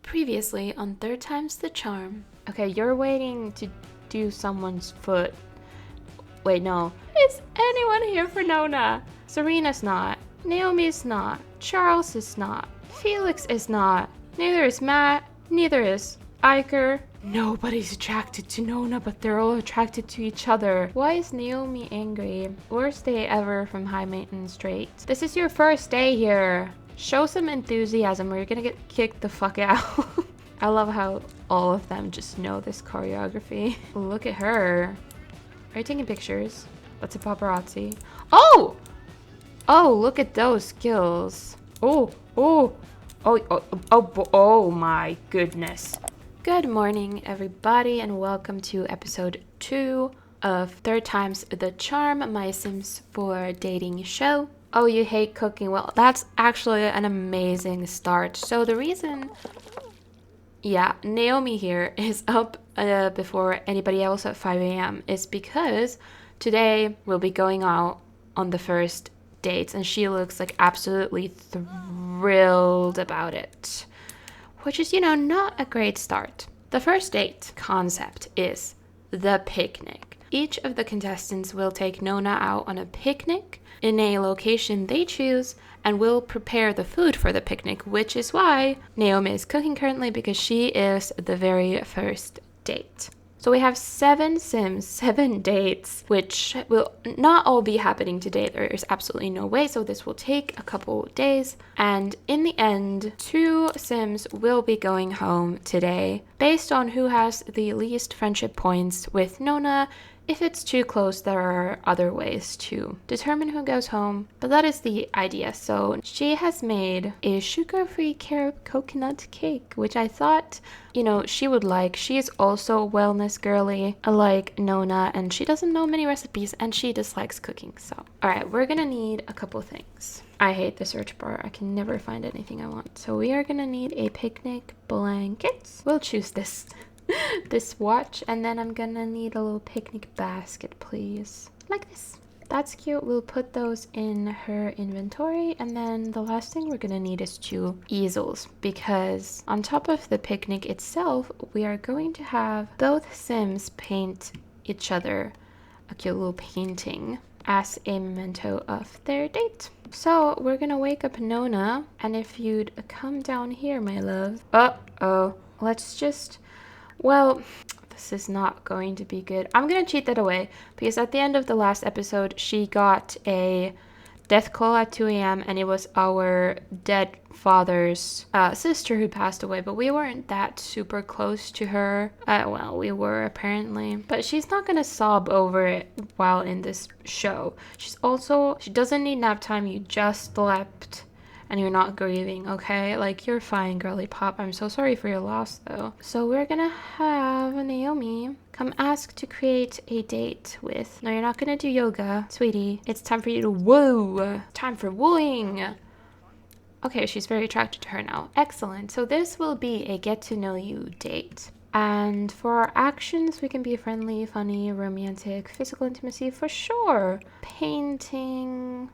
Previously on Third Time's the Charm. Okay, you're waiting to do someone's foot. Wait, no. Is anyone here for Nona? Sarina's not. Naomi's not. Charles is not. Felix is not. Neither is Matt. Neither is Iker. Nobody's attracted to Nona, but they're all attracted to each other. Why is Naomi angry? Worst day ever from High Maintenance Straight. This is your first day here. Show some enthusiasm or you're gonna get kicked the fuck out. I love how all of them just know this choreography. Look at her. Are you taking pictures? That's a paparazzi. Oh! Oh, look at those skills. Oh my goodness. Good morning, everybody, and welcome to episode 2 of Third Time's the Charm, my Sims 4 dating show. Oh, you hate cooking? Well, that's actually an amazing start. So the reason, Naomi here is up before anybody else at 5 a.m. is because today we'll be going out on the first dates, and she looks like absolutely thrilled about it, which is, not a great start. The first date concept is the picnic. Each of the contestants will take Nona out on a picnic in a location they choose and will prepare the food for the picnic, which is why Naomi is cooking currently, because she is the very first date. So we have 7 Sims, 7 dates, which will not all be happening today. There is absolutely no way, so this will take a couple days. And in the end, 2 Sims will be going home today based on who has the least friendship points with Nona. If it's too close, there are other ways to determine who goes home, but that is the idea. So she has made a sugar-free carob coconut cake, which I thought, she would like. She is also a wellness girly, like Nona, and she doesn't know many recipes, and she dislikes cooking. So, all right, we're gonna need a couple things. I hate the search bar. I can never find anything I want. So we are gonna need a picnic blanket. We'll choose this. This watch, and then I'm gonna need a little picnic basket, please, like this. That's cute. We'll put those in her inventory, and then the last thing we're gonna need is 2 easels, because on top of the picnic itself we are going to have both Sims paint each other a cute little painting as a memento of their date. So we're gonna wake up Nona, and if you'd come down here, my love. Let's just, well, this is not going to be good. I'm going to cheat that away, because at the end of the last episode, she got a death call at 2 a.m. and it was our dead father's sister who passed away, but we weren't that super close to her. Well, we were apparently, but she's not going to sob over it while in this show. She doesn't need nap time. You just slept. And you're not grieving, okay? Like, you're fine, girly pop. I'm so sorry for your loss, though. So we're gonna have Naomi come ask to create a date with... No, you're not gonna do yoga, sweetie. It's time for you to woo. Time for wooing. Okay, she's very attracted to her now. Excellent. So this will be a get-to-know-you date. And for our actions, we can be friendly, funny, romantic, physical intimacy for sure. Painting...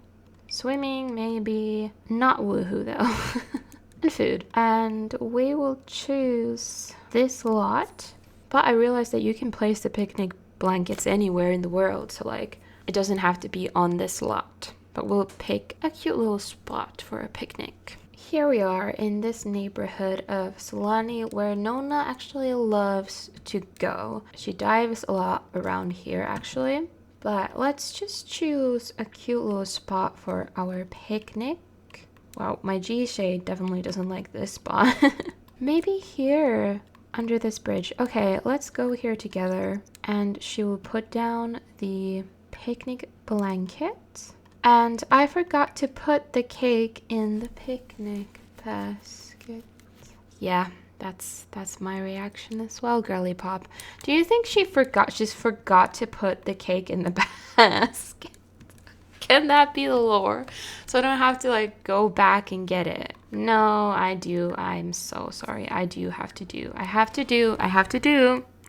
Swimming, maybe. Not woohoo, though. And food. And we will choose this lot. But I realized that you can place the picnic blankets anywhere in the world. So, it doesn't have to be on this lot. But we'll pick a cute little spot for a picnic. Here we are in this neighborhood of Solani, where Nona actually loves to go. She dives a lot around here, actually. But let's just choose a cute little spot for our picnic. Wow, my G shade definitely doesn't like this spot. Maybe here, under this bridge. Okay, let's go here together. And she will put down the picnic blanket. And I forgot to put the cake in the picnic basket. Yeah. That's my reaction as well, girly pop. Do you think she forgot to put the cake in the basket? Can that be the lore? So I don't have to go back and get it. No, I do. I'm so sorry. I have to do.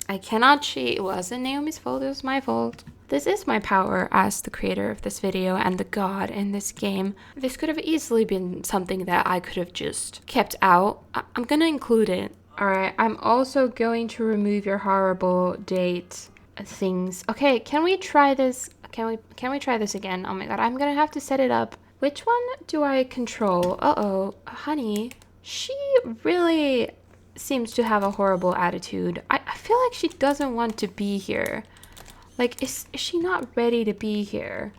I cannot cheat. It wasn't Naomi's fault. It was my fault. this is my power as the creator of this video and the god in this game. This could have easily been something that I could have just kept out. I'm gonna include it. Alright, I'm also going to remove your horrible date things. Okay, can we try this? Can we try this again? Oh my god, I'm gonna have to set it up. Which one do I control? Uh-oh, honey. She really seems to have a horrible attitude. I feel like she doesn't want to be here. Like, is she not ready to be here?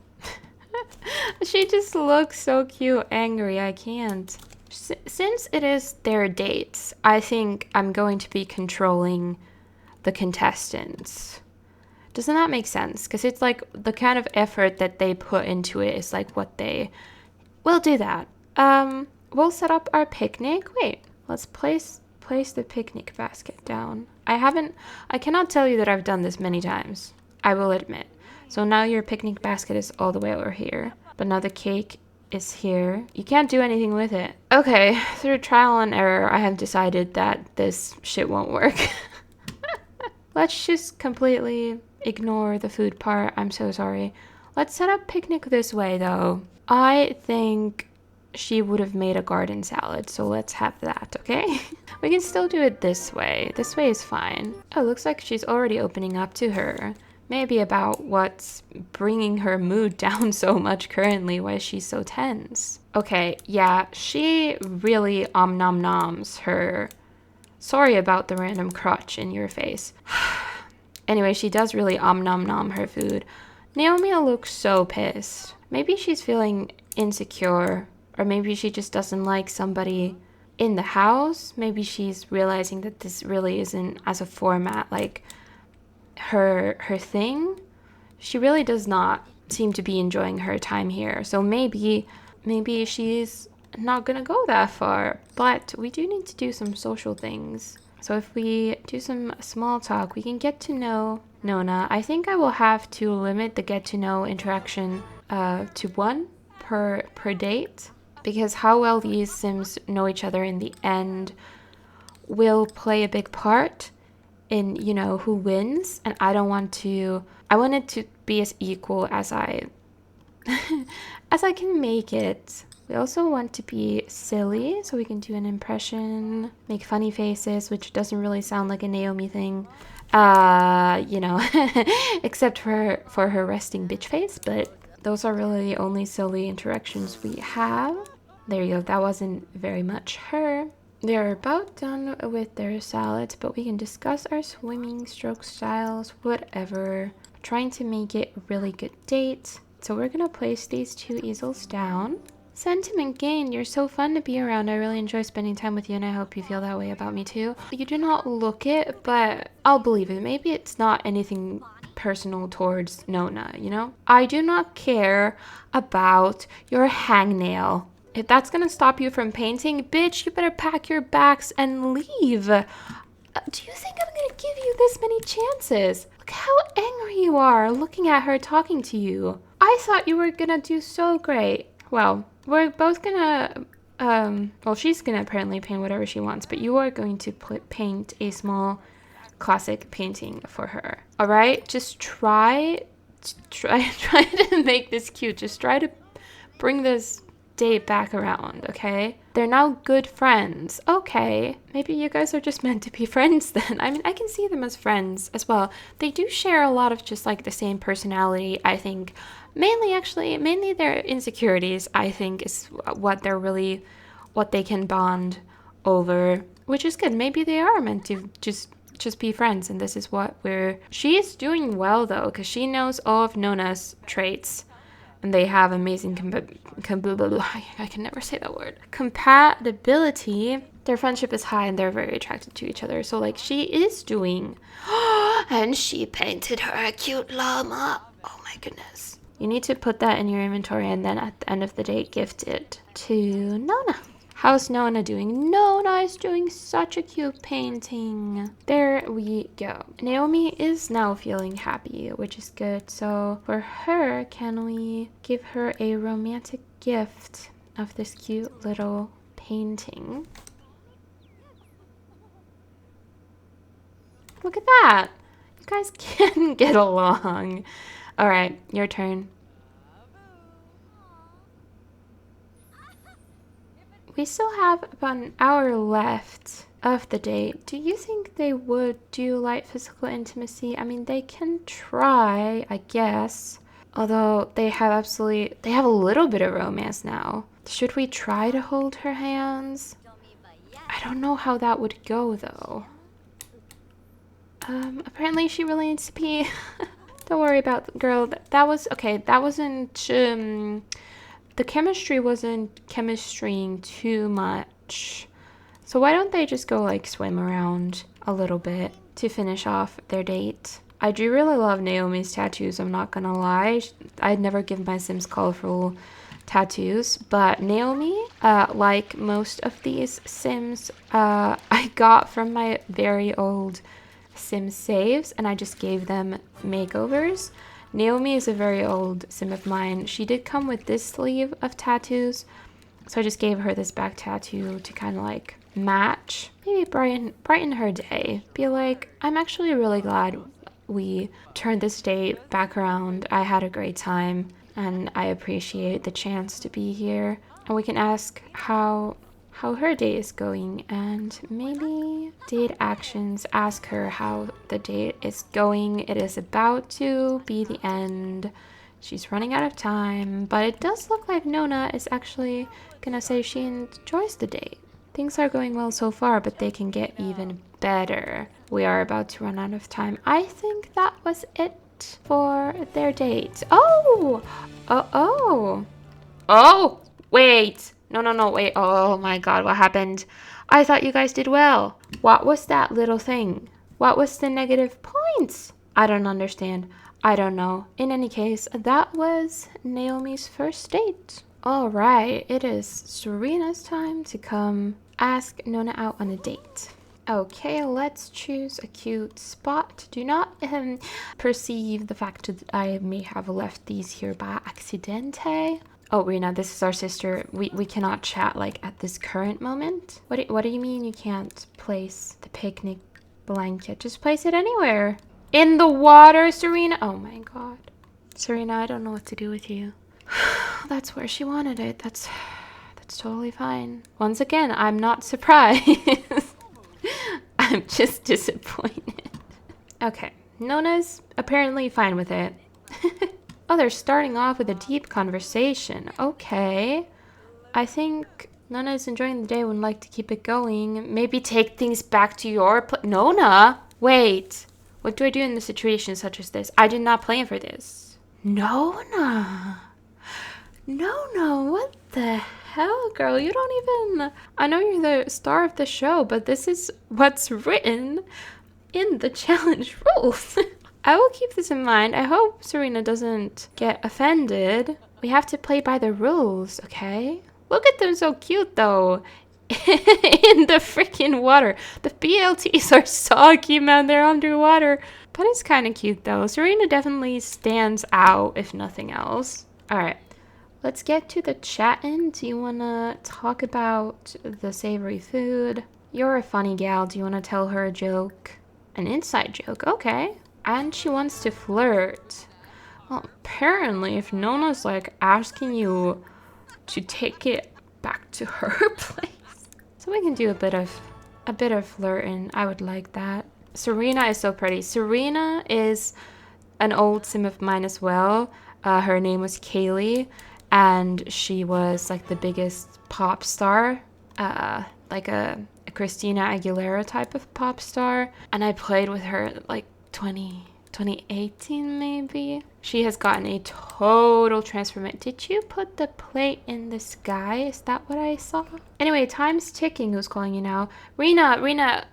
She just looks so cute, angry. I can't. Since it is their dates, I think I'm going to be controlling the contestants. Doesn't that make sense? Because it's like the kind of effort that they put into it is like what they... We'll do that. We'll set up our picnic. Wait, let's place the picnic basket down. I cannot tell you that I've done this many times. I will admit. So now your picnic basket is all the way over here. But now the cake is here. You can't do anything with it. Okay, through trial and error, I have decided that this shit won't work. Let's just completely ignore the food part. I'm so sorry. Let's set up picnic this way, though. I think she would have made a garden salad, so let's have that, okay? We can still do it this way. This way is fine. Oh, looks like she's already opening up to her. Maybe about what's bringing her mood down so much currently, why she's so tense. Okay, yeah, she really nom noms her. Sorry about the random crotch in your face. Anyway, she does really nom nom her food. Naomi looks so pissed. Maybe she's feeling insecure, or maybe she just doesn't like somebody in the house. Maybe she's realizing that this really isn't as a format like her thing. She really does not seem to be enjoying her time here. So maybe she's not gonna go that far, but we do need to do some social things. So if we do some small talk, we can get to know Nona. I think I will have to limit the get to know interaction to 1 per date, because how well these Sims know each other in the end will play a big part in, you know, who wins. And I want it to be as equal as I as I can make it. We also want to be silly, so we can do an impression, make funny faces, which doesn't really sound like a Naomi thing, you know, except for her resting bitch face, but those are really the only silly interactions we have. There you go, that wasn't very much her. They're about done with their salads, but we can discuss our swimming, stroke styles, whatever. Trying to make it a really good date. So we're gonna place these 2 easels down. Sentiment gained. You're so fun to be around. I really enjoy spending time with you, and I hope you feel that way about me too. You do not look it, but I'll believe it. Maybe it's not anything personal towards Nona, you know? I do not care about your hangnail. If that's gonna stop you from painting, bitch, you better pack your bags and leave. Do you think I'm gonna give you this many chances? Look how angry you are looking at her talking to you. I thought you were gonna do so great. Well, we're both gonna, well, she's gonna apparently paint whatever she wants, but you are going to paint a small classic painting for her. All right, just try to make this cute. Just try to bring this date back around, okay? They're now good friends. Okay, maybe you guys are just meant to be friends then. I mean, I can see them as friends as well. They do share a lot of just like the same personality, I think. Mainly their insecurities, I think, is what they can bond over, which is good. Maybe they are meant to just be friends, and this is what she's doing well though, because she knows all of Nona's traits, and they have amazing I can never say that word. Compatibility. Their friendship is high, and they're very attracted to each other. So like she is doing, and she painted her a cute llama. Oh my goodness. You need to put that in your inventory, and then at the end of the day, gift it to Nona. How's Nona doing? Nona is doing such a cute painting. There we go. Naomi is now feeling happy, which is good. So for her, can we give her a romantic gift of this cute little painting? Look at that. You guys can get along. All right, your turn. We still have about an hour left of the date. Do you think they would do light physical intimacy? I mean, they can try, I guess. Although they have a little bit of romance now. Should we try to hold her hands? I don't know how that would go though. Apparently she really needs to pee. Don't worry about the girl. That was, okay, that wasn't, the chemistry wasn't chemistrying too much. So why don't they just go like swim around a little bit to finish off their date? I do really love Naomi's tattoos, I'm not gonna lie. I'd never give my Sims colorful tattoos, but Naomi, like most of these Sims, I got from my very old Sim saves, and I just gave them makeovers. Naomi is a very old Sim of mine. She did come with this sleeve of tattoos, so I just gave her this back tattoo to kind of like match. Maybe brighten her day. Be like, I'm actually really glad we turned this date back around. I had a great time, and I appreciate the chance to be here. And we can ask how her day is going, and maybe date actions, ask her how the date is going. It is about to be the end. She's running out of time, but it does look like Nona is actually gonna say she enjoys the date. Things are going well so far, but they can get even better. We are about to run out of time. I think that was it for their date. Oh, wait. No, wait. Oh my God, what happened? I thought you guys did well. What was that little thing? What was the negative points? I don't understand. I don't know. In any case, that was Naomi's first date. All right, it is Sarina's time to come ask Nona out on a date. Okay, let's choose a cute spot. Do not perceive the fact that I may have left these here by accidente. Oh, Rena, this is our sister. We cannot chat like at this current moment. What do you mean you can't place the picnic blanket? Just place it anywhere. In the water, Sarina. Oh my God. Sarina, I don't know what to do with you. That's where she wanted it. That's totally fine. Once again, I'm not surprised. I'm just disappointed. Okay, Nona's apparently fine with it. Oh, they're starting off with a deep conversation. Okay. I think Nona's enjoying the day and would like to keep it going. Maybe take things back to your Nona! Wait. What do I do in a situation such as this? I did not plan for this. Nona! Nona, what the hell, girl? You don't even... I know you're the star of the show, but this is what's written in the challenge rules. I will keep this in mind. I hope Sarina doesn't get offended. We have to play by the rules, okay? Look at them, so cute though. In the freaking water. The BLTs are so cute, man. They're underwater. But it's kind of cute though. Sarina definitely stands out, if nothing else. All right. Let's get to the chatting. Do you want to talk about the savory food? You're a funny gal. Do you want to tell her a joke? An inside joke, okay. And she wants to flirt. Well, apparently, if Nona's like asking you to take it back to her place, so we can do a bit of flirting. I would like that. Sarina is so pretty. Sarina is an old Sim of mine as well. Her name was Kaylee, and she was like the biggest pop star, like a Christina Aguilera type of pop star. And I played with her like 2018 maybe. She has gotten a total transformation. Did you put the plate in the sky? Is that what I saw? Anyway, time's ticking. Who's calling you now? Rena,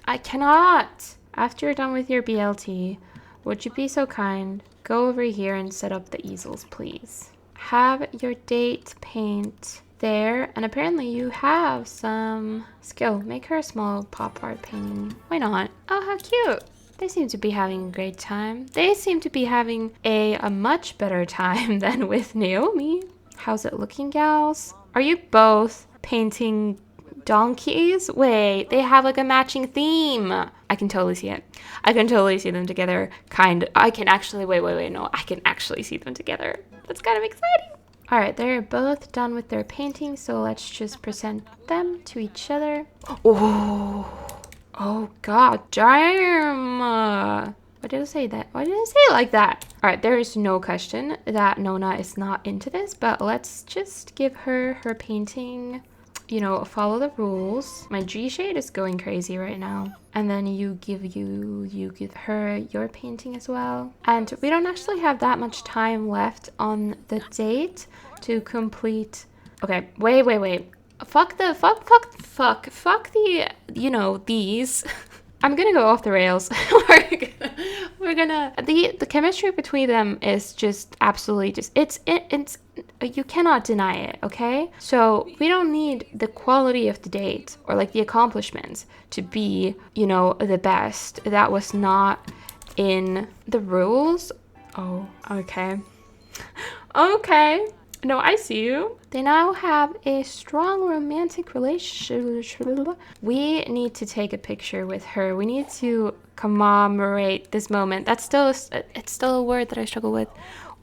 I cannot. After you're done with your BLT, would you be so kind? Go over here and set up the easels, please. Have your date paint there. And apparently you have some skill. Make her a small pop art painting. Why not? Oh, how cute. They seem to be having a great time. They seem to be having a much better time than with Naomi. How's it looking, gals? Are you both painting donkeys? Wait, they have like a matching theme. I can totally see it. I can totally see them together. I can actually, wait, no. I can actually see them together. That's kind of exciting. All right, they're both done with their painting, so let's just present them to each other. Oh god damn. Why did I say that? Why did I say it like that? All right, there is no question that Nona is not into this, but let's just give her her painting. You know, follow the rules. My G shade is going crazy right now. And then you give her your painting as well. And we don't actually have that much time left on the date to complete. Okay, wait. Fuck the, you know, these. I'm gonna go off the rails. The chemistry between them is just absolutely just, it's you cannot deny it, okay? So we don't need the quality of the date or like the accomplishments to be, you know, the best. That was not in the rules. Oh, okay. Okay. No, I see you. They now have a strong romantic relationship. We need to take a picture with her. We need to commemorate this moment. It's still a word that I struggle with.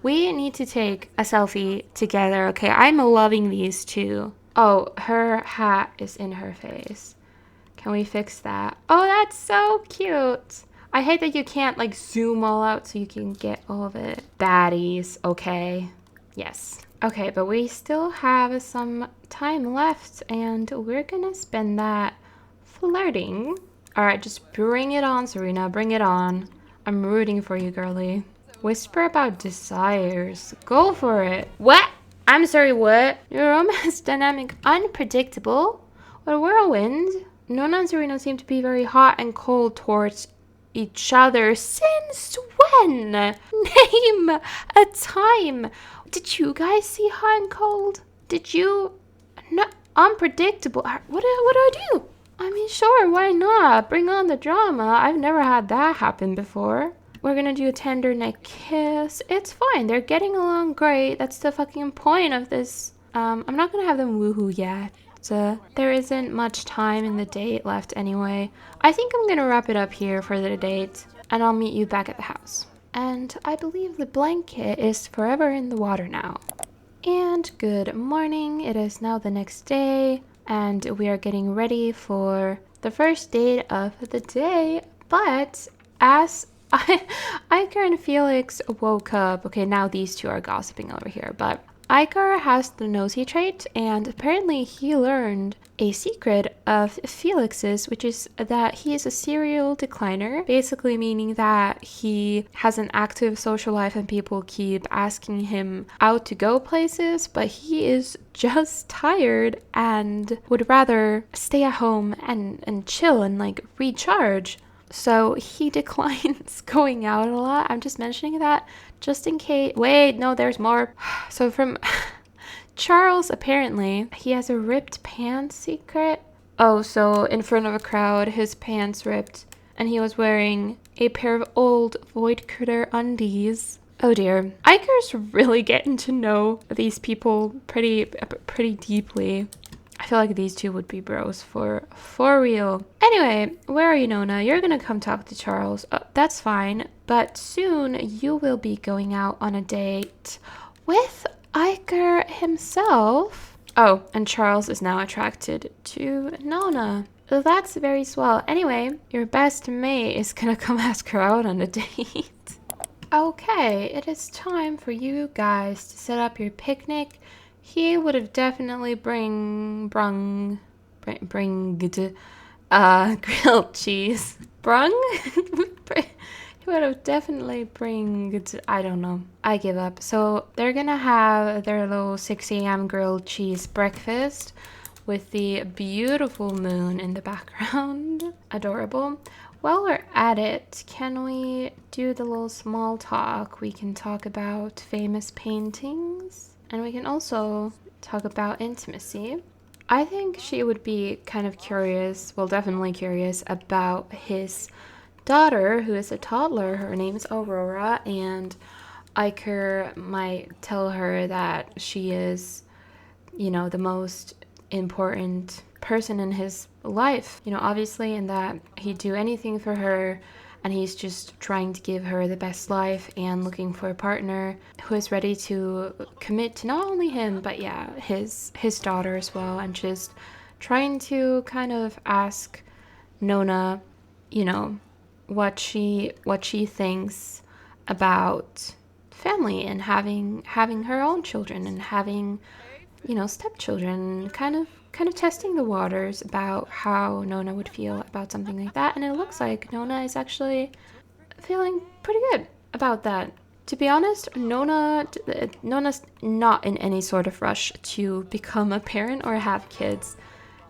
We need to take a selfie together, okay? I'm loving these two. Oh, her hat is in her face. Can we fix that? Oh, that's so cute. I hate that you can't like zoom all out so you can get all of it. Baddies, okay. Yes. Okay, but we still have some time left and we're gonna spend that flirting. All right, just bring it on, Sarina, bring it on. I'm rooting for you, girly. Whisper about desires. Go for it. What? I'm sorry, what? Your romance dynamic unpredictable? What a whirlwind. Nona and Sarina seem to be very hot and cold towards each other. Since when? Name a time. Did you guys see hot and cold? Did you? No, unpredictable. What do I do? I mean, sure, why not? Bring on the drama. I've never had that happen before. We're gonna do a tender neck kiss. It's fine. They're getting along great. That's the fucking point of this. I'm not gonna have them woohoo yet. There isn't much time in the date left anyway. I think I'm gonna wrap it up here for the date, and I'll meet you back at the house. And I believe the blanket is forever in the water now. And good morning. It is now the next day, and we are getting ready for the first date of the day. But as Iker and Felix woke up, okay, now these two are gossiping over here, but Iker has the nosy trait, and apparently he learned a secret of Felix's, which is that he is a serial decliner, basically meaning that he has an active social life and people keep asking him out to go places, but he is just tired and would rather stay at home and chill and like recharge. So he declines going out a lot. I'm just mentioning that just in case. Wait, no, there's more. So from Charles, apparently, he has a ripped pants secret. Oh, so in front of a crowd, his pants ripped, and he was wearing a pair of old Void Critter undies. Oh dear. Iker's really getting to know these people pretty deeply. I feel like these two would be bros for real. Anyway, where are you, Nona? You're gonna come talk to Charles. That's fine. But soon you will be going out on a date with Iker himself. Oh, and Charles is now attracted to Nona. That's very swell. Anyway, your best mate is gonna come ask her out on a date. Okay, it is time for you guys to set up your picnic. He would have definitely brung grilled cheese. Brung? He would have definitely I don't know. I give up. So they're gonna have their little 6 a.m. grilled cheese breakfast with the beautiful moon in the background. Adorable. While we're at it, can we do the little small talk? We can talk about famous paintings. And we can also talk about intimacy. I think she would be kind of curious, well, definitely curious about his daughter, who is a toddler. Her name is Aurora, and Iker might tell her that she is, you know, the most important person in his life, you know, obviously, and that he'd do anything for her, and he's just trying to give her the best life and looking for a partner who is ready to commit to not only him, but yeah, his daughter as well, and just trying to kind of ask Nona, you know, what she thinks about family and having her own children and having, you know, stepchildren, kind of testing the waters about how Nona would feel about something like that. And it looks like Nona is actually feeling pretty good about that. To be honest, Nona's not in any sort of rush to become a parent or have kids.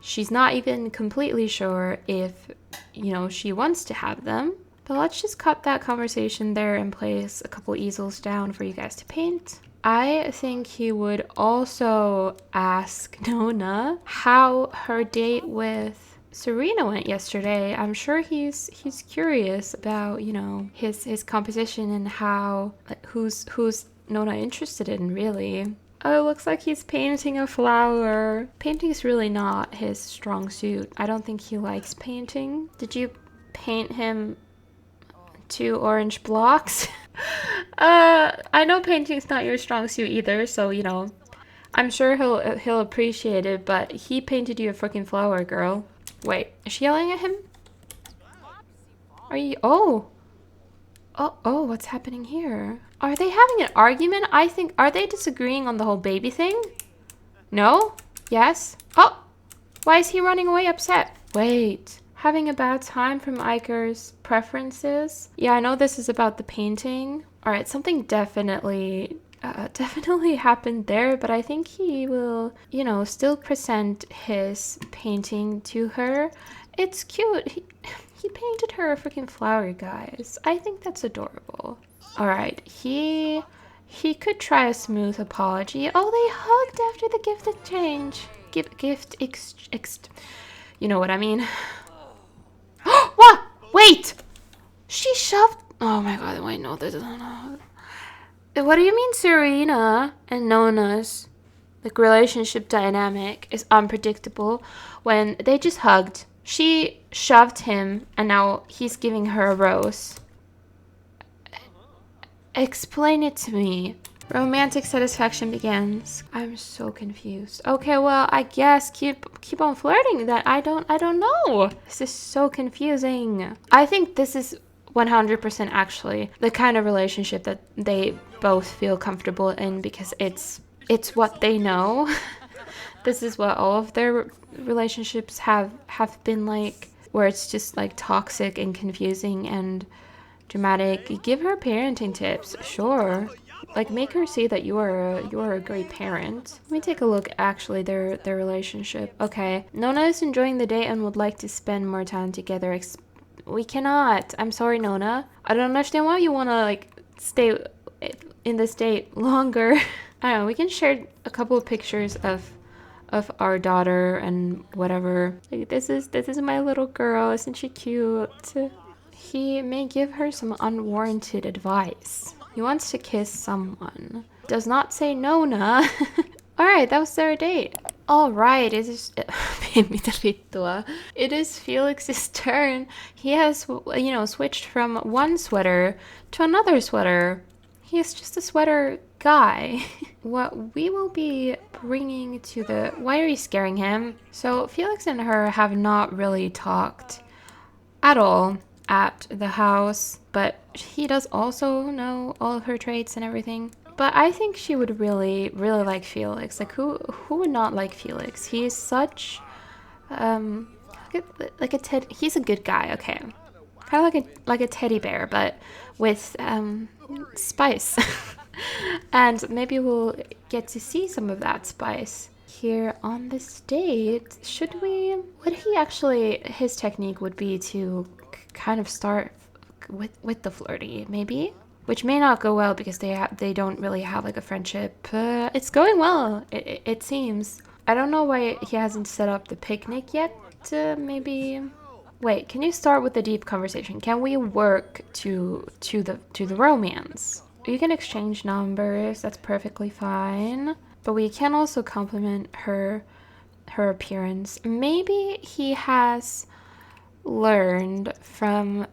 She's not even completely sure if, you know, she wants to have them. But let's just cut that conversation there and place a couple easels down for you guys to paint. I think he would also ask Nona how her date with Sarina went yesterday. I'm sure he's curious about, you know, his composition and how, like, who's Nona interested in, really. Oh, it looks like he's painting a flower. Painting's really not his strong suit. I don't think he likes painting. Did you paint him 2 orange blocks? I know painting's not your strong suit either, so, you know, I'm sure he'll appreciate it, but he painted you a freaking flower, girl. Wait, is she yelling at him? Are you... Oh, what's happening here? Are they having an argument? I think... Are they disagreeing on the whole baby thing? No? Yes? Oh! Why is he running away upset? Wait. Having a bad time from Iker's preferences? Yeah, I know this is about the painting. Alright, something definitely happened there, but I think he will, you know, still present his painting to her. It's cute. He painted her a freaking flower, guys. I think that's adorable. Alright, he could try a smooth apology. Oh, they hugged after the gift exchange. You know what I mean. What? Wait! She shoved... Oh my god, wait, no, this is not... What do you mean Sarina and Nona's, like, relationship dynamic is unpredictable when they just hugged? She shoved him and now he's giving her a rose. Explain it to me. Romantic satisfaction begins. I'm so confused. Okay, well, I guess keep on flirting. That I don't know. This is so confusing. I think this is 100% actually the kind of relationship that they both feel comfortable in, because it's what they know. This is what all of their relationships have been like, where it's just like toxic and confusing and dramatic. Give her parenting tips, sure. Like, make her see that you're a great parent. Let me take a look, actually, their relationship. Okay, Nona is enjoying the day and would like to spend more time together. We cannot. I'm sorry, Nona. I don't understand why you want to, like, stay in this date longer. I don't know, we can share a couple of pictures of our daughter and whatever. Like, this is my little girl. Isn't she cute? He may give her some unwarranted advice. He wants to kiss someone. Does not say Nona. Alright, that was their date. Alright, it is Felix's turn. He has, you know, switched from one sweater to another sweater. He is just a sweater guy. What we will be bringing to the... Why are you scaring him? So Felix and her have not really talked at all at the house, but he does also know all of her traits and everything. But I think she would really like Felix. Like, who would not like Felix? He is such like a he's a good guy. Okay, kind of like a teddy bear, but with spice. And maybe we'll get to see some of that spice here on this date. Would he actually, his technique would be to kind of start with the flirty, maybe, which may not go well because they don't really have like a friendship. It's going well, it seems. I don't know why he hasn't set up the picnic yet. Maybe wait, can you start with the deep conversation? Can we work to the romance? You can exchange numbers, that's perfectly fine, but we can also compliment her her appearance. Maybe he has learned from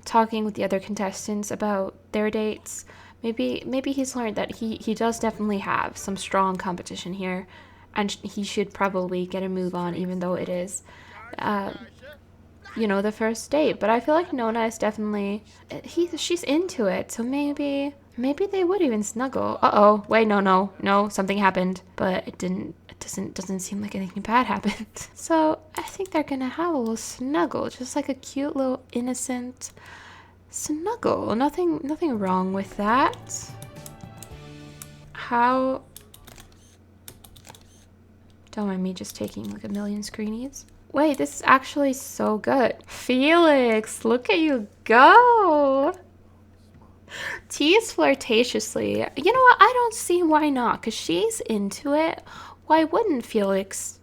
talking with the other contestants about their dates. Maybe he's learned that he does definitely have some strong competition here, and he should probably get a move on, even though it is you know, the first date. But I feel like Nona is definitely she's into it, so maybe they would even snuggle. Uh-oh, wait, no, something happened, but it doesn't seem like anything bad happened. So I think they're gonna have a little snuggle, just like a cute little innocent snuggle. Nothing wrong with that. How, don't mind me just taking like a million screenies. Wait, this is actually so good. Felix, look at you go. Tease flirtatiously. You know what? I don't see why not, because she's into it. Why wouldn't Felix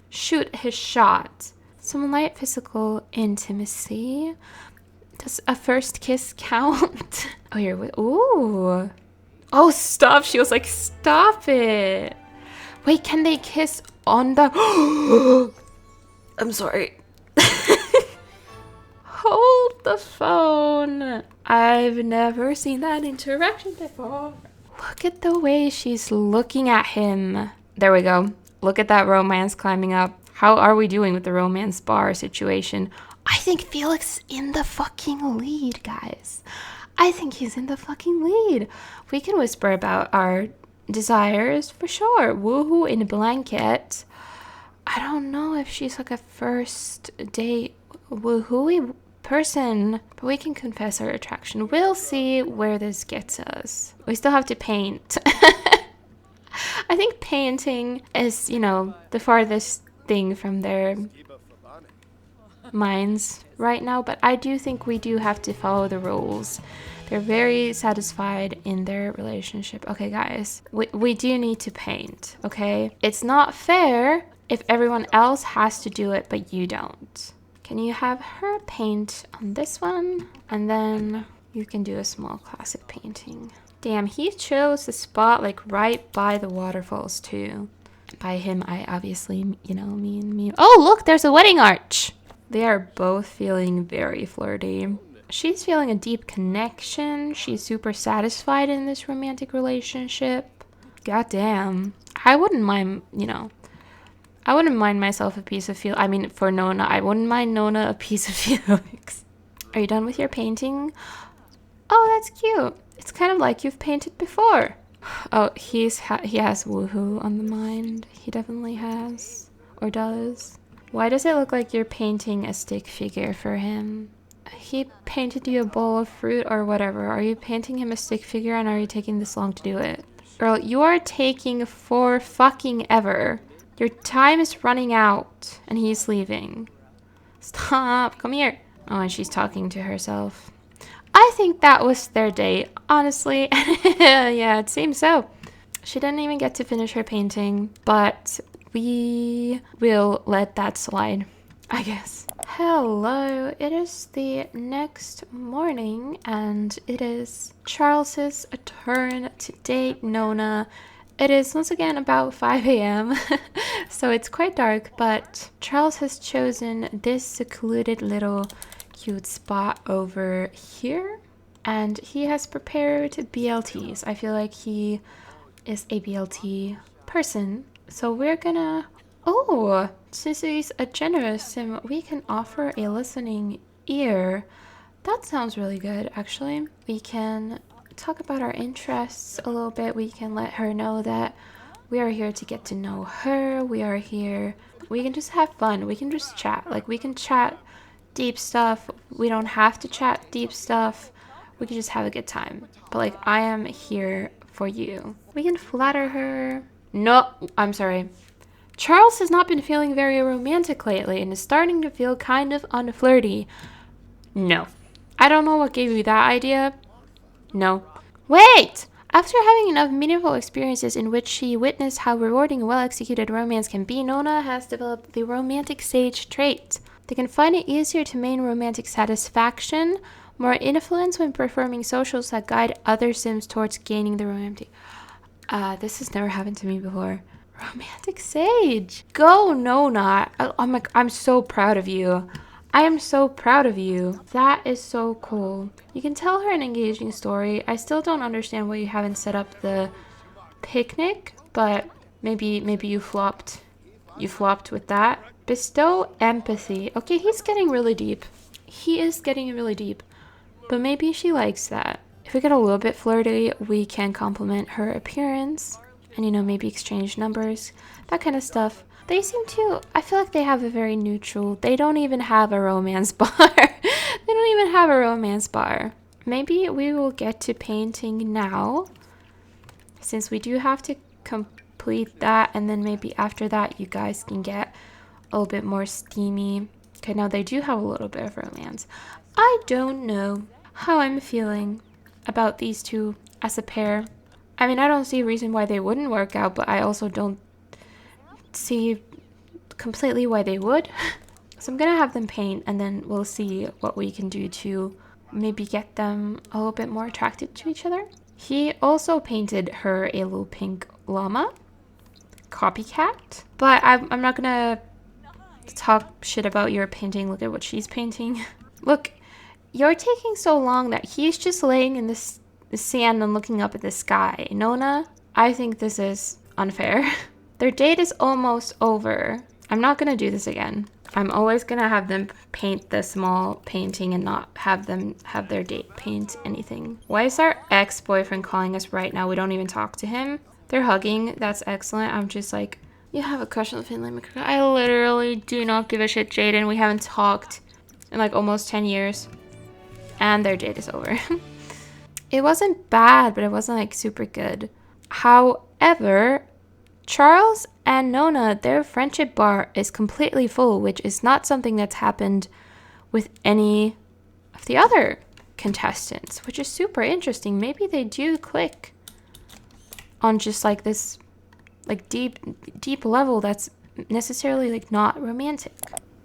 shoot his shot? Some light physical intimacy. Does a first kiss count? Oh, you're with. Ooh. Oh, stop. She was like, stop it. Wait, can they kiss on the. I'm sorry. Hold the phone. I've never seen that interaction before. Look at the way she's looking at him. There we go. Look at that romance climbing up. How are we doing with the romance bar situation? I think Felix is in the fucking lead, guys. I think he's in the fucking lead. We can whisper about our desires for sure. Woohoo in a blanket. I don't know if she's like a first date woohooey person, but we can confess our attraction. We'll see where this gets us. We still have to paint. I think painting is, you know, the farthest thing from their minds right now, but I do think we do have to follow the rules. They're very satisfied in their relationship. Okay, guys, we do need to paint, okay? It's not fair if everyone else has to do it, but you don't. Can you have her paint on this one? And then you can do a small classic painting. Damn, he chose the spot like right by the waterfalls too. By him, I obviously, you know, mean. Oh, look, there's a wedding arch. They are both feeling very flirty. She's feeling a deep connection. She's super satisfied in this romantic relationship. Goddamn. I wouldn't mind, you know, I wouldn't mind myself a piece of Felix. I mean, for Nona, I wouldn't mind Nona a piece of Felix. Are you done with your painting? Oh, that's cute. It's kind of like you've painted before. Oh, he has woohoo on the mind. He definitely has. Or does. Why does it look like you're painting a stick figure for him? He painted you a bowl of fruit or whatever. Are you painting him a stick figure and are you taking this long to do it? Girl, you are taking for fucking ever. Your time is running out and he's leaving. Stop. Come here. Oh, and she's talking to herself. I think that was their date, honestly. Yeah, it seems so. She didn't even get to finish her painting, but we will let that slide, I guess. Hello, it is the next morning and it is Charles's turn to date Nona. It is once again about 5 a.m. so it's quite dark, but Charles has chosen this secluded little cute spot over here and he has prepared BLTs. I feel like he is a BLT person. So we're gonna, oh, since he's a generous sim, we can offer a listening ear. That sounds really good, actually. We can talk about our interests a little bit. We can let her know that we are here to get to know her. We are here, we can just have fun. We can just chat. Like, we can chat deep stuff. We don't have to chat deep stuff. We can just have a good time. But like, I am here for you. We can flatter her. No, I'm sorry. Charles has not been feeling very romantic lately and is starting to feel kind of unflirty. No. I don't know what gave you that idea. No. Wait! After having enough meaningful experiences in which she witnessed how rewarding a well-executed romance can be, Nona has developed the romantic sage trait. They can find it easier to maintain romantic satisfaction, more influence when performing socials that guide other sims towards gaining the romantic. This has never happened to me before. Romantic sage. Go, Nona. I'm so proud of you. I am so proud of you. That is so cool. You can tell her an engaging story. I still don't understand why you haven't set up the picnic, but maybe you flopped. You flopped with that. Bestow empathy. Okay, he's getting really deep. He is getting really deep. But maybe she likes that. If we get a little bit flirty, we can compliment her appearance. And, you know, maybe exchange numbers. That kind of stuff. They seem to, I feel like they have a very neutral, they don't even have a romance bar. They don't even have a romance bar. Maybe we will get to painting now, since we do have to complete that, and then maybe after that you guys can get a little bit more steamy. Okay, now they do have a little bit of romance. I don't know how I'm feeling about these two as a pair. I mean, I don't see a reason why they wouldn't work out, but I also don't see completely why they would. So I'm gonna have them paint, and then we'll see what we can do to maybe get them a little bit more attracted to each other. He also painted her a little pink llama. Copycat. But I'm not gonna talk shit about your painting. Look at what she's painting. Look, you're taking so long that he's just laying in the sand and looking up at the sky. Nona, I think this is unfair. Their date is almost over. I'm not gonna do this again. I'm always gonna have them paint the small painting and not have them have their date paint anything. Why is our ex-boyfriend calling us right now? We don't even talk to him. They're hugging. That's excellent. I'm just like, you have a crush on Finland. I literally do not give a shit, Jaden. We haven't talked in like almost 10 years. And their date is over. It wasn't bad, but it wasn't like super good. However, Charles and Nona, their friendship bar is completely full, which is not something that's happened with any of the other contestants, which is super interesting. Maybe they do click on just like this like deep level that's necessarily like not romantic.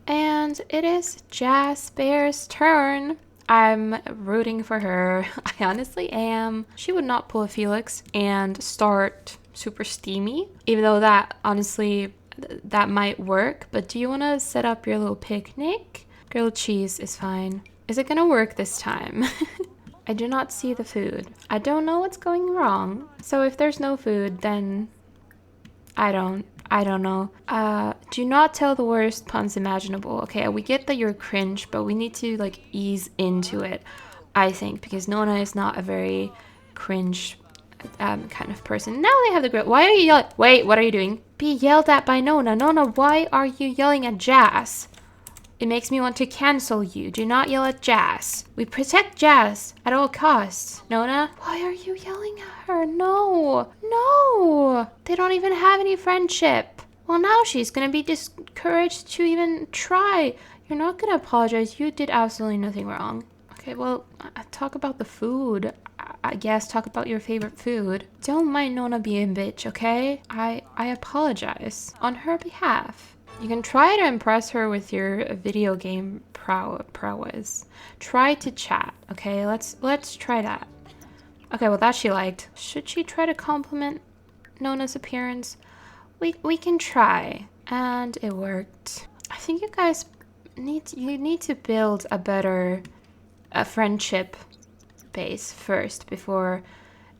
And it is Jas Bear's turn. I'm rooting for her. I honestly am. She would not pull a Felix and start super steamy, even though that honestly that might work. But do you want to set up your little picnic? Grilled cheese is fine. Is it gonna work this time? I do not see the food. I don't know what's going wrong. So if there's no food, then I don't know. Do not tell the worst puns imaginable. Okay, we get that you're cringe, but we need to like ease into it, I think, because Nona is not a very cringe kind of person. Now they have the grill. Why are you yelling? Wait, what are you doing? Be yelled at by Nona. Nona, why are you yelling at Jas? It makes me want to cancel you. Do not yell at Jas. We protect Jas at all costs. Nona, why are you yelling at her? No. No. They don't even have any friendship. Well, now she's going to be discouraged to even try. You're not going to apologize. You did absolutely nothing wrong. Okay, well, talk about the food. I guess talk about your favorite food. Don't mind Nona being a bitch, okay? I apologize on her behalf. You can try to impress her with your video game prowess. Try to chat, okay? Let's try that. Okay, well that she liked. Should she try to compliment Nona's appearance? We can try. And it worked. I think you guys need to build a better friendship base first before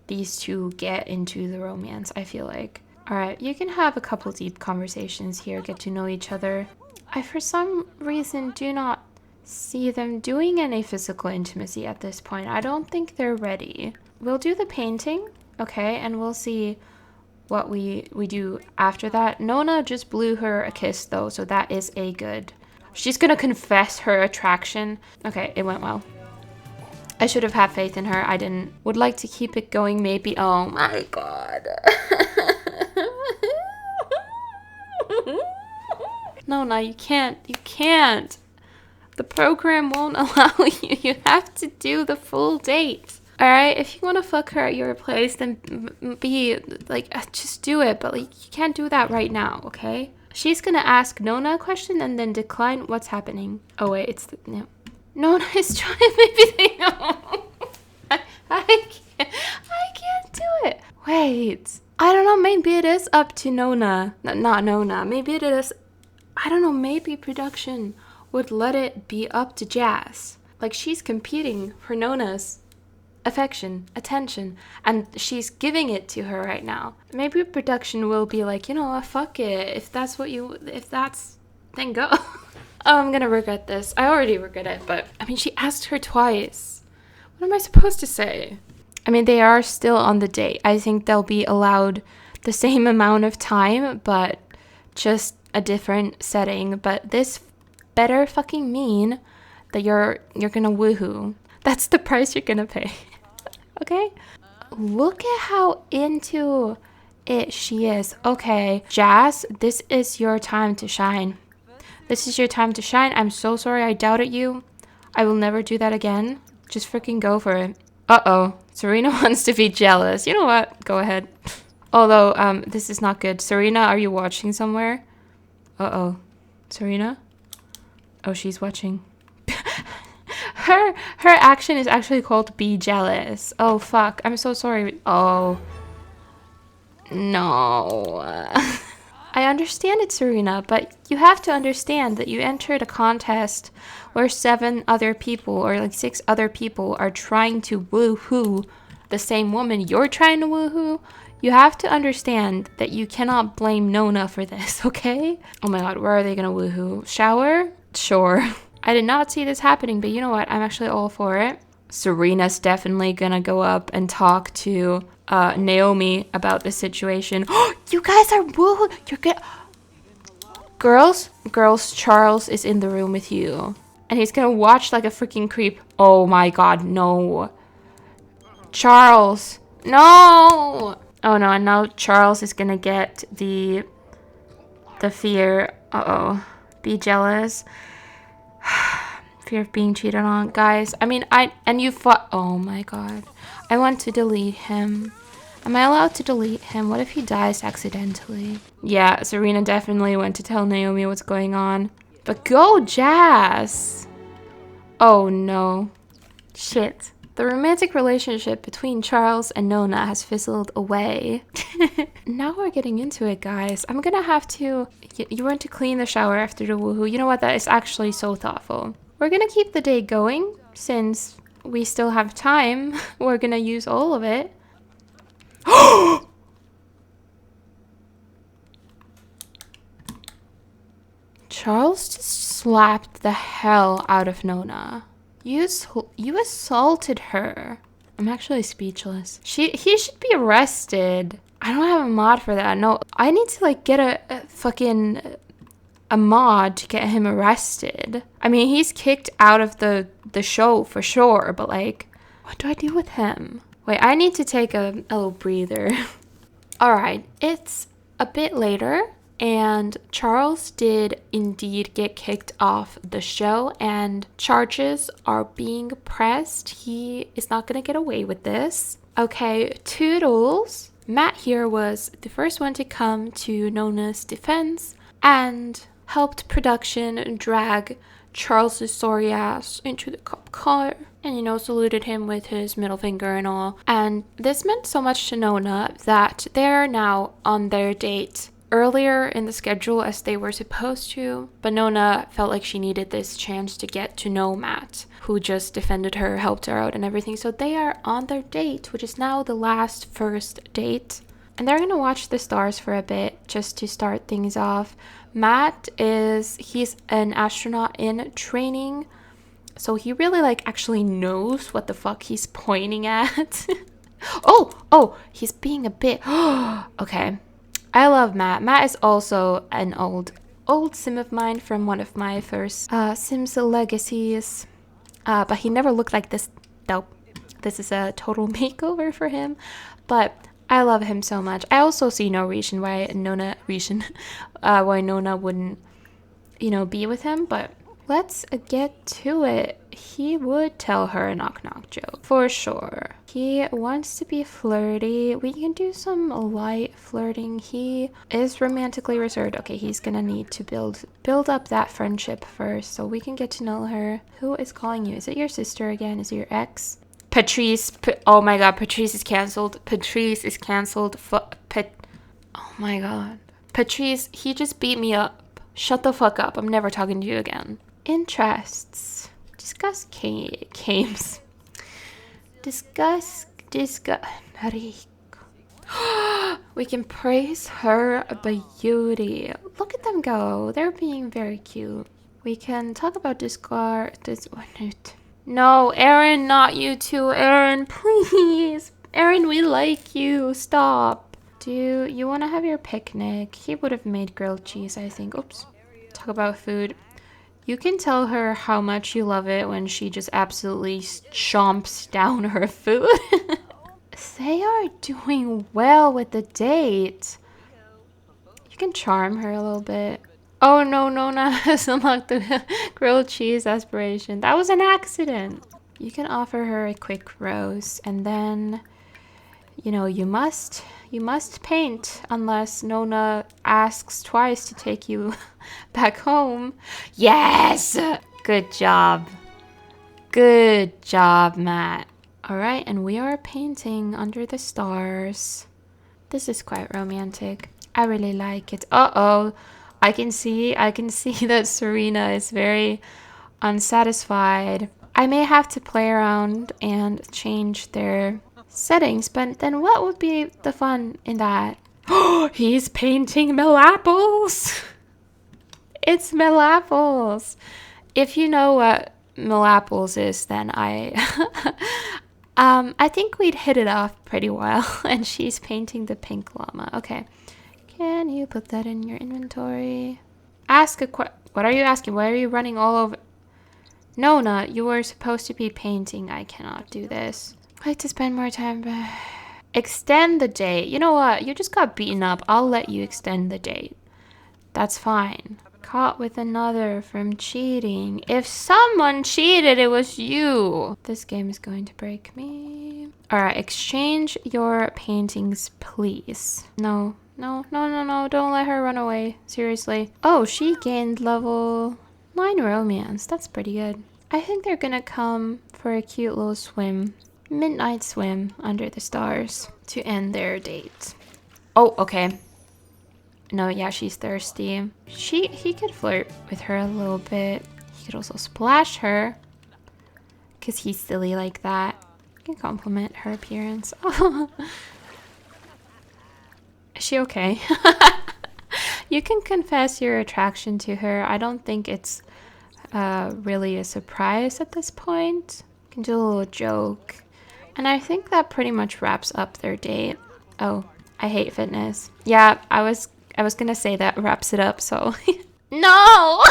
these two get into the romance, I feel like. Alright, you can have a couple deep conversations here, get to know each other. I, for some reason, do not see them doing any physical intimacy at this point. I don't think they're ready. We'll do the painting, okay, and we'll see what we do after that. Nona just blew her a kiss, though, so that is a good. She's gonna confess her attraction. Okay, it went well. I should have had faith in her. I didn't. Would like to keep it going, maybe. Oh my god. No, you can't. You can't. The program won't allow you. You have to do the full date. Alright, if you want to fuck her at your place, then be like, just do it. But like, you can't do that right now, okay? She's gonna ask Nona a question and then decline what's happening. Oh wait, it's the, no. Nona is trying to, maybe they know. I can't do it. Wait. I don't know, maybe it is up to Nona. Not Nona. Maybe it is, I don't know, maybe production would let it be up to Jas. Like, she's competing for Nona's affection, attention, and she's giving it to her right now. Maybe production will be like, you know what, fuck it. If that's, then go. Oh, I'm gonna regret this. I already regret it, but I mean, she asked her twice. What am I supposed to say? I mean, they are still on the date. I think they'll be allowed the same amount of time, but just a different setting. But this better fucking mean that you're gonna woohoo. That's the price you're gonna pay. Okay? Look at how into it she is. Okay, Jas, this is your time to shine. This is your time to shine. I'm so sorry I doubted you. I will never do that again. Just freaking go for it. Uh-oh. Sarina wants to be jealous. You know what? Go ahead. Although, this is not good. Sarina, are you watching somewhere? Uh-oh. Sarina? Oh, she's watching. Her action is actually called be jealous. Oh, fuck. I'm so sorry. Oh. No. I understand it, Sarina, but you have to understand that you entered a contest where 7 other people, or like 6 other people, are trying to woohoo the same woman you're trying to woohoo. You have to understand that you cannot blame Nona for this, okay? Oh my god, where are they gonna woohoo? Shower? Sure. I did not see this happening, but you know what? I'm actually all for it. Sarina's definitely gonna go up and talk to Naomi about the situation. You guys are woohoo! You're good. Girls, Charles is in the room with you. And he's gonna watch like a freaking creep. Oh my god, no. Charles, no! Oh no, and now Charles is gonna get the fear. Uh-oh. Be jealous. Fear of being cheated on. Guys, I mean, you fought. Oh my god. I want to delete him. Am I allowed to delete him? What if he dies accidentally? Yeah, Sarina definitely went to tell Naomi what's going on. But go, Jas! Oh no. Shit. The romantic relationship between Charles and Nona has fizzled away. Now we're getting into it, guys. I'm gonna have to... You went to clean the shower after the woohoo. You know what? That is actually so thoughtful. We're gonna keep the day going since we still have time. We're gonna use all of it. Charles just slapped the hell out of Nona. You assaulted her. I'm actually speechless. He should be arrested. I don't have a mod for that. No, I need to like get a fucking mod to get him arrested. I mean, he's kicked out of the show for sure, but like, what do I do with him? Wait, I need to take a little breather. All right, it's a bit later. And Charles did indeed get kicked off the show and charges are being pressed. He is not going to get away with this. Okay, toodles. Matt here was the first one to come to Nona's defense and helped production drag Charles' sorry ass into the cop car and, you know, saluted him with his middle finger and all. And this meant so much to Nona that they're now on their date earlier in the schedule as they were supposed to, but Nona felt like she needed this chance to get to know Matt, who just defended her, helped her out and everything. So they are on their date, which is now the last first date. And they're gonna watch the stars for a bit just to start things off. Matt he's an astronaut in training, so he really like actually knows what the fuck he's pointing at. oh, he's being a bit okay. I love Matt. Matt is also an old sim of mine from one of my first Sims legacies. But he never looked like this, though. This is a total makeover for him. But I love him so much. I also see no reason why Nona wouldn't, you know, be with him. But let's get to it. He would tell her a knock-knock joke, for sure. He wants to be flirty. We can do some light flirting. He is romantically reserved. Okay, he's gonna need to build up that friendship first so we can get to know her. Who is calling you? Is it your sister again? Is it your ex? Patrice. Oh my god, Patrice is cancelled. Patrice is cancelled. Oh my god. Patrice, he just beat me up. Shut the fuck up. I'm never talking to you again. Interests. Discuss games. Discuss. Riikka. We can praise her beauty. Look at them go. They're being very cute. We can talk about No, Aaron, not you too. Aaron, please. Aaron, we like you. Stop. Do you want to have your picnic? He would have made grilled cheese, I think. Oops. Talk about food. You can tell her how much you love it when she just absolutely chomps down her food. They are doing well with the date. You can charm her a little bit. Oh no, Nona has unlocked the grilled cheese aspiration. That was an accident. You can offer her a quick rose, and then, you know, you must paint unless Nona asks twice to take you back home. Yes! Good job. Good job, Matt. All right, and we are painting under the stars. This is quite romantic. I really like it. Uh-oh. I can see that Sarina is very unsatisfied. I may have to play around and change their settings, but then what would be the fun in that? Oh, he's painting Melapples! It's Melapples! If you know what Melapples is, then I think we'd hit it off pretty well. And she's painting the pink llama. Okay. Can you put that in your inventory? Ask a what are you asking? Why are you running all over? Nona, you were supposed to be painting. I cannot do this. I'd like to spend more time, but... Extend the date. You know what? You just got beaten up. I'll let you extend the date. That's fine. Caught with another from cheating. If someone cheated, it was you. This game is going to break me. All right, exchange your paintings, please. No. No, don't let her run away. Seriously. Oh, she gained level 9 romance. That's pretty good. I think they're gonna come for a cute little swim. Midnight swim under the stars to end their date. Oh, okay. No, yeah, she's thirsty. He could flirt with her a little bit. He could also splash her, because he's silly like that. You can compliment her appearance. Is she okay? You can confess your attraction to her. I don't think it's really a surprise at this point. You can do a little joke. And I think that pretty much wraps up their date. Oh, I hate fitness. Yeah, I was gonna say that wraps it up, so... No!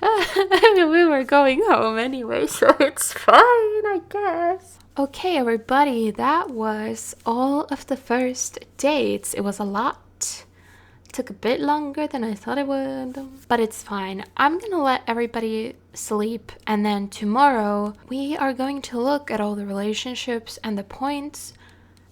I mean, we were going home anyway, so it's fine, I guess. Okay, everybody, that was all of the first dates. It was a lot. It took a bit longer than I thought it would, but it's fine. I'm gonna let everybody sleep, and then tomorrow we are going to look at all the relationships and the points.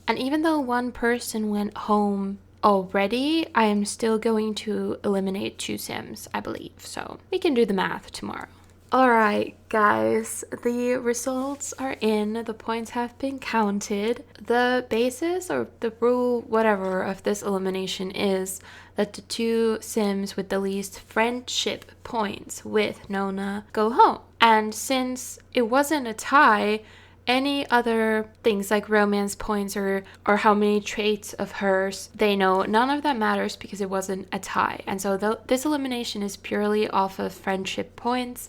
And even though one person went home already, I am still going to eliminate 2 sims, I believe. So we can do the math tomorrow. Alright guys, the results are in, the points have been counted. The basis or the rule, whatever, of this elimination is that the 2 sims with the least friendship points with Nona go home. And since it wasn't a tie, any other things like romance points or how many traits of hers they know, none of that matters because it wasn't a tie. And so this elimination is purely off of friendship points.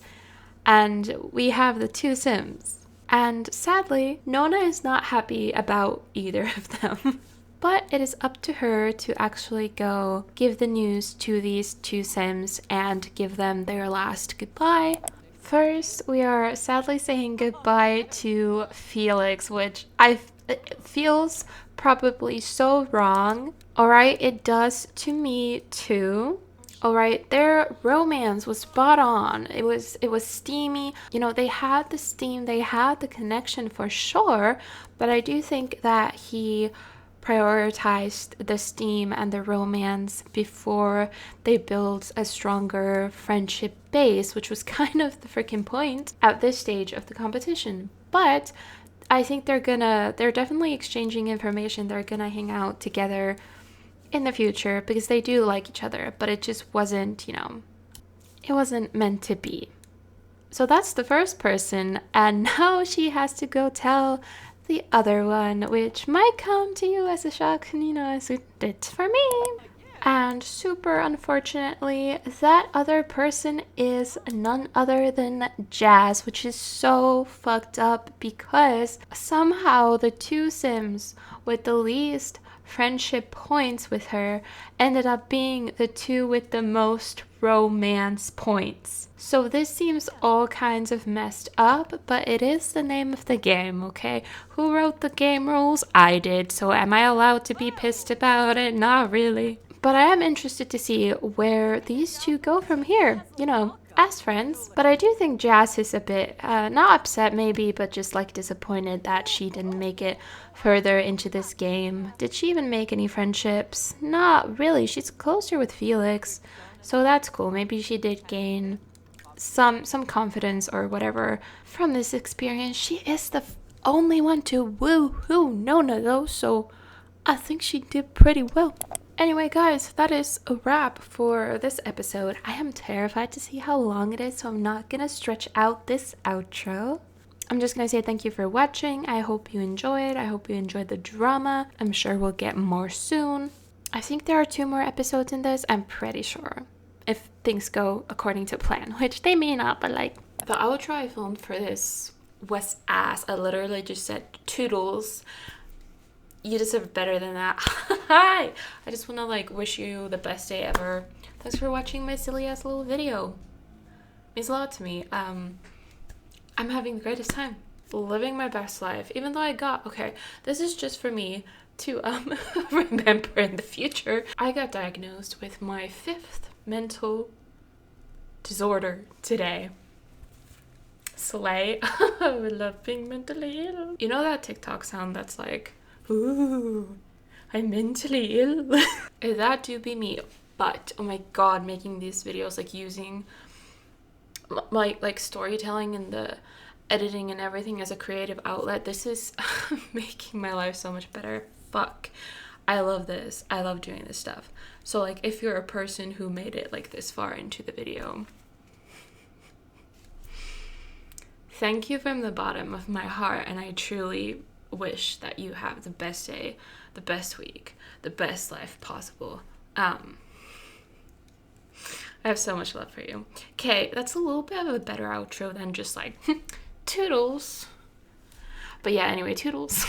And we have the 2 sims. And sadly, Nona is not happy about either of them. But it is up to her to actually go give the news to these 2 sims and give them their last goodbye. First, we are sadly saying goodbye to Felix, which it feels probably so wrong. Alright, it does to me too. Alright, their romance was spot on. It was steamy. You know, they had the steam, they had the connection for sure, but I do think that he prioritized the steam and the romance before they built a stronger friendship base, which was kind of the freaking point at this stage of the competition. But I think they're definitely exchanging information. They're gonna hang out together in the future because they do like each other, but it just wasn't, it wasn't meant to be. So that's the first person, and now she has to go tell the other one, which might come to you as a shock, as it did for me. And super unfortunately, that other person is none other than Jas, which is so fucked up because somehow the two Sims with the least friendship points with her ended up being the two with the most romance points. So this seems all kinds of messed up, but it is the name of the game, okay? Who wrote the game rules? I did, so am I allowed to be pissed about it? Not really. But I am interested to see where these two go from here, as friends. But I do think Jas is a bit, not upset maybe, but just like disappointed that she didn't make it further into this game. Did she even make any friendships? Not really. She's closer with Felix, so that's cool. Maybe she did gain some confidence or whatever from this experience. She is the only one to woo-hoo Nona though, so I think she did pretty well. Anyway, guys, that is a wrap for this episode. I am terrified to see how long it is, so I'm not gonna stretch out this outro. I'm just gonna say thank you for watching. I hope you enjoyed. I hope you enjoyed the drama. I'm sure we'll get more soon. I think there are 2 more episodes in this, I'm pretty sure. If things go according to plan, which they may not, but like... The outro I filmed for this was ass. I literally just said toodles. You deserve better than that. Hi! I just want to wish you the best day ever. Thanks for watching my silly ass little video. It means a lot to me. I'm having the greatest time. Living my best life. Even though okay, this is just for me to remember in the future. I got diagnosed with my 5th mental disorder today. Slay. We love being mentally ill. You know that TikTok sound that's like, ooh, I'm mentally ill. That do be me. But oh my god, making these videos, using my storytelling and the editing and everything as a creative outlet, this is making my life so much better. Fuck, I love this. I love doing this stuff. So if you're a person who made it this far into the video, thank you from the bottom of my heart, and I truly wish that you have the best day, the best week, the best life possible. I have so much love for you. Okay, that's a little bit of a better outro than just toodles. But yeah, anyway, toodles.